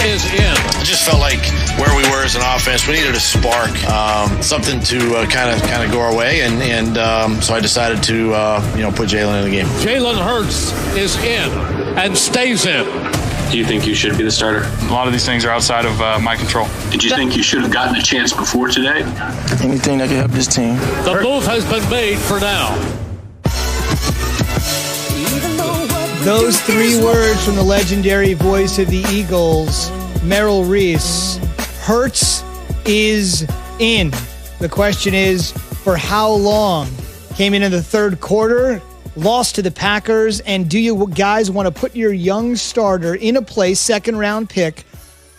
is in. I just felt like where we were as an offense, we needed a spark, something to kind of go our way, and so I decided to put Jalen in the game. Jalen Hurts is in and stays in. Do you think you should be the starter? A lot of these things are outside of my control. Did you think you should have gotten a chance before today? Anything that can help this team. The move has been made for now. Those three words from the legendary voice of the Eagles, Merrill Reese. Hurts is in. The question is, for how long? Came in the third quarter, lost to the Packers, and do you guys want to put your young starter in a place, second-round pick,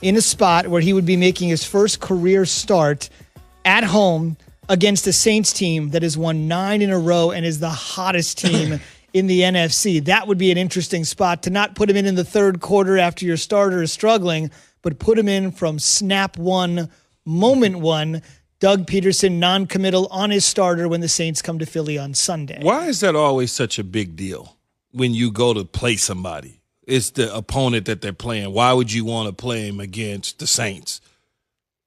in a spot where he would be making his first career start at home against a Saints team that has won 9 in a row and is the hottest team in the NFC? That would be an interesting spot to not put him in the third quarter after your starter is struggling, but put him in from snap one, moment one. Doug Peterson non-committal on his starter when the Saints come to Philly on Sunday. Why is that always such a big deal when you go to play somebody? It's the opponent that they're playing. Why would you want to play him against the Saints?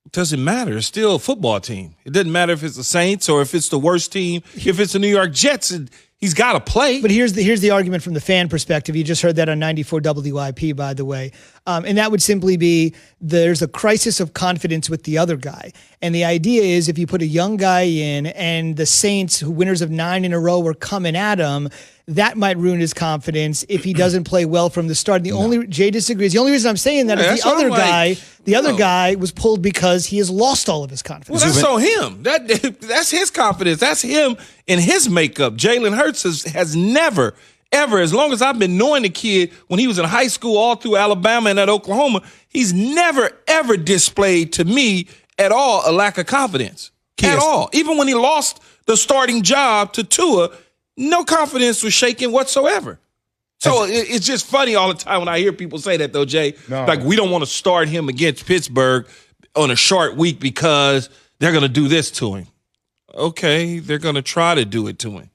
It doesn't matter. It's still a football team. It doesn't matter if it's the Saints or if it's the worst team. If it's the New York Jets, he's got to play. But here's the argument from the fan perspective. You just heard that on 94 WIP, by the way. And that would simply be there's a crisis of confidence with the other guy. And the idea is if you put a young guy in and the Saints, who winners of 9 in a row, were coming at him, that might ruin his confidence if he doesn't play well from the start. Jay disagrees. The only reason I'm saying that is the other guy was pulled because he has lost all of his confidence. Well, that's on him. That's his confidence. That's him in his makeup. Jalen Hurts has never, ever, as long as I've been knowing the kid, when he was in high school all through Alabama and at Oklahoma, he's never, ever displayed to me at all a lack of confidence. At all. Even when he lost the starting job to Tua, no confidence was shaken whatsoever. So it's just funny all the time when I hear people say that, though, Jay. No. Like, we don't want to start him against Pittsburgh on a short week because they're going to do this to him. Okay, they're going to try to do it to him.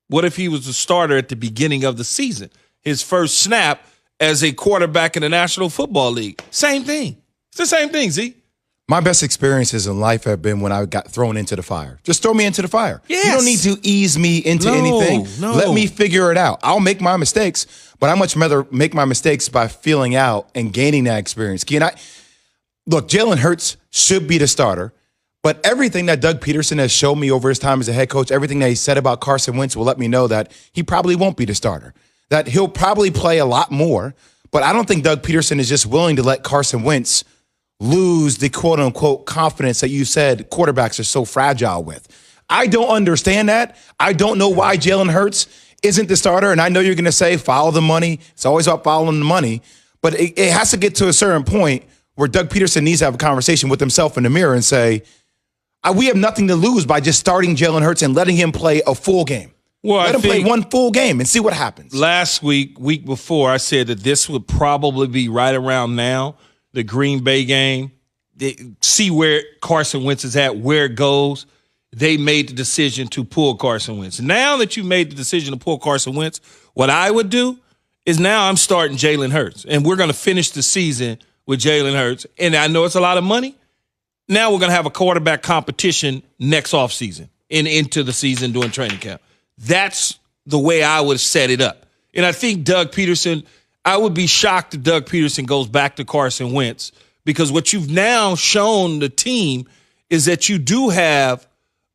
What if he was the starter at the beginning of the season? His first snap as a quarterback in the National Football League. Same thing. It's the same thing, Z. My best experiences in life have been when I got thrown into the fire. Just throw me into the fire. Yes. You don't need to ease me into anything. No. Let me figure it out. I'll make my mistakes, but I much rather make my mistakes by feeling out and gaining that experience. Look, Jalen Hurts should be the starter, but everything that Doug Peterson has shown me over his time as a head coach, everything that he said about Carson Wentz will let me know that he probably won't be the starter, that he'll probably play a lot more, but I don't think Doug Peterson is just willing to let Carson Wentz lose the quote-unquote confidence that you said quarterbacks are so fragile with. I don't understand that. I don't know why Jalen Hurts isn't the starter, and I know you're going to say follow the money. It's always about following the money, but it has to get to a certain point where Doug Peterson needs to have a conversation with himself in the mirror and say, we have nothing to lose by just starting Jalen Hurts and letting him play a full game. Well, Let him play one full game and see what happens. Last week before, I said that this would probably be right around now, the Green Bay game. See where Carson Wentz is at, where it goes. They made the decision to pull Carson Wentz. Now that you made the decision to pull Carson Wentz, what I would do is now I'm starting Jalen Hurts, and we're going to finish the season with Jalen Hurts. And I know it's a lot of money. Now we're going to have a quarterback competition next offseason and into the season during training camp. That's the way I would set it up. And I think Doug Peterson, I would be shocked if Doug Peterson goes back to Carson Wentz, because what you've now shown the team is that you do have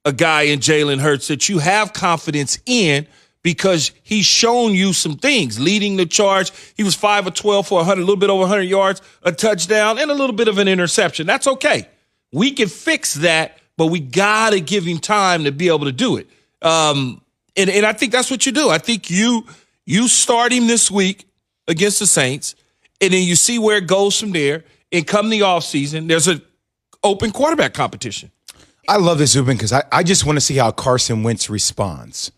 a guy in Jalen Hurts that you have confidence in because he's shown you some things, leading the charge. He was 5 of 12 for 100, a little bit over 100 yards, a touchdown, and a little bit of an interception. That's okay. We can fix that, but we got to give him time to be able to do it. And I think that's what you do. I think you start him this week against the Saints, and then you see where it goes from there. And come the offseason, there's an open quarterback competition. I love this, Zubin, because I just want to see how Carson Wentz responds,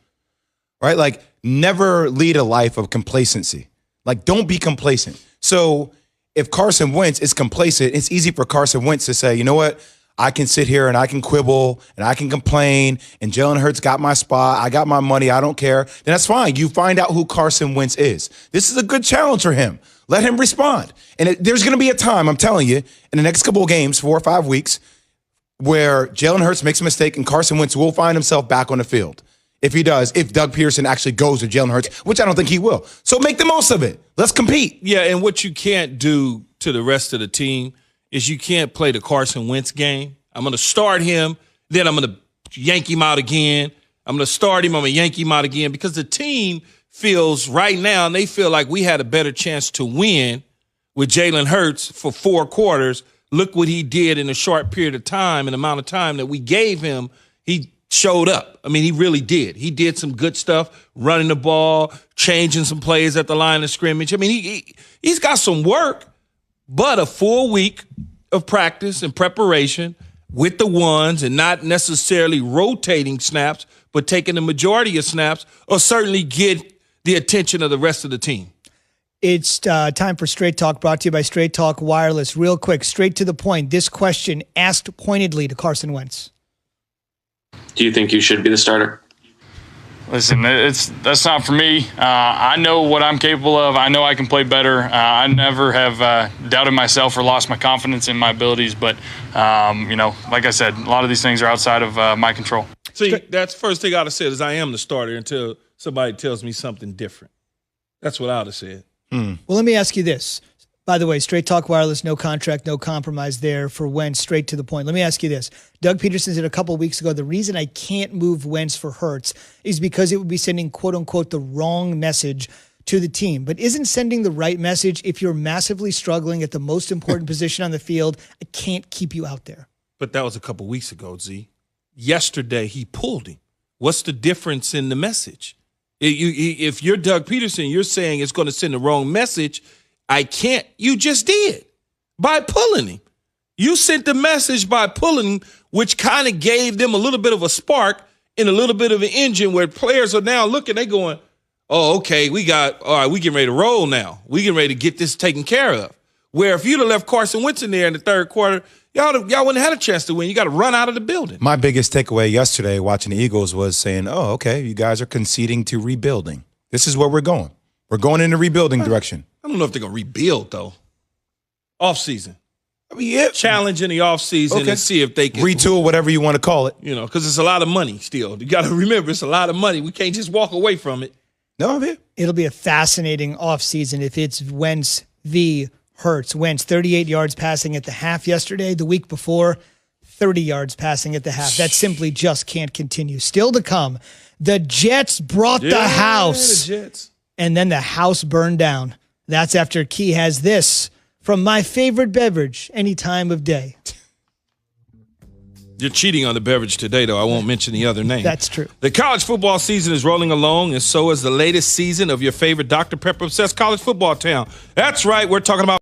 right? Like, never lead a life of complacency. Like, don't be complacent. So if Carson Wentz is complacent, it's easy for Carson Wentz to say, you know what, I can sit here and I can quibble and I can complain and Jalen Hurts got my spot, I got my money, I don't care, then that's fine. You find out who Carson Wentz is. This is a good challenge for him. Let him respond. And there's going to be a time, I'm telling you, in the next couple of games, 4 or 5 weeks, where Jalen Hurts makes a mistake and Carson Wentz will find himself back on the field. If he does, if Doug Peterson actually goes with Jalen Hurts, which I don't think he will. So make the most of it. Let's compete. Yeah, and what you can't do to the rest of the team is you can't play the Carson Wentz game. I'm going to start him, then I'm going to yank him out again. I'm going to start him, I'm going to yank him out again, because the team feels right now, and they feel like we had a better chance to win with Jalen Hurts for 4 quarters. Look what he did in a short period of time, and amount of time that we gave him. He showed up. I mean, he really did. He did some good stuff, running the ball, changing some plays at the line of scrimmage. I mean, he's got some work, but a full week of practice and preparation with the ones and not necessarily rotating snaps, but taking the majority of snaps will certainly get the attention of the rest of the team. It's time for Straight Talk, brought to you by Straight Talk Wireless. Real quick, straight to the point. This question asked pointedly to Carson Wentz. Do you think you should be the starter? Listen, that's not for me. I know what I'm capable of. I know I can play better. I never have doubted myself or lost my confidence in my abilities. But, like I said, a lot of these things are outside of my control. See, that's the first thing I would have said is I am the starter until somebody tells me something different. That's what I would have said. Well, let me ask you this. By the way, Straight Talk Wireless, no contract, no compromise there for Wentz, straight to the point. Let me ask you this. Doug Peterson said a couple of weeks ago, the reason I can't move Wentz for Hurts is because it would be sending, quote unquote, the wrong message to the team. But isn't sending the right message if you're massively struggling at the most important position on the field? I can't keep you out there. But that was a couple weeks ago, Z. Yesterday, he pulled him. What's the difference in the message? If you're Doug Peterson, you're saying it's going to send the wrong message. I can't. You just did by pulling him. You sent the message by pulling him, which kind of gave them a little bit of a spark and a little bit of an engine where players are now looking, they going, oh, okay, we getting ready to roll now. We getting ready to get this taken care of. Where if you'd have left Carson Wentz in there in the third quarter, y'all wouldn't have had a chance to win. You got to run out of the building. My biggest takeaway yesterday watching the Eagles was saying, oh, okay, you guys are conceding to rebuilding. This is where we're going. We're going in the rebuilding direction. I don't know if they're going to rebuild, though. Off-season. I mean, yeah. Challenge in the off-season and see if they can. Retool, whatever you want to call it. You know, because it's a lot of money still. You got to remember, it's a lot of money. We can't just walk away from it. No, I'm here. It'll be a fascinating offseason if it's Wentz v. Hurts. Wentz, 38 yards passing at the half yesterday. The week before, 30 yards passing at the half. That simply just can't continue. Still to come, the Jets brought the house. The Jets. And then the house burned down. That's after Key has this from my favorite beverage any time of day. You're cheating on the beverage today, though. I won't mention the other name. That's true. The college football season is rolling along, and so is the latest season of your favorite Dr. Pepper obsessed college football town. That's right. We're talking about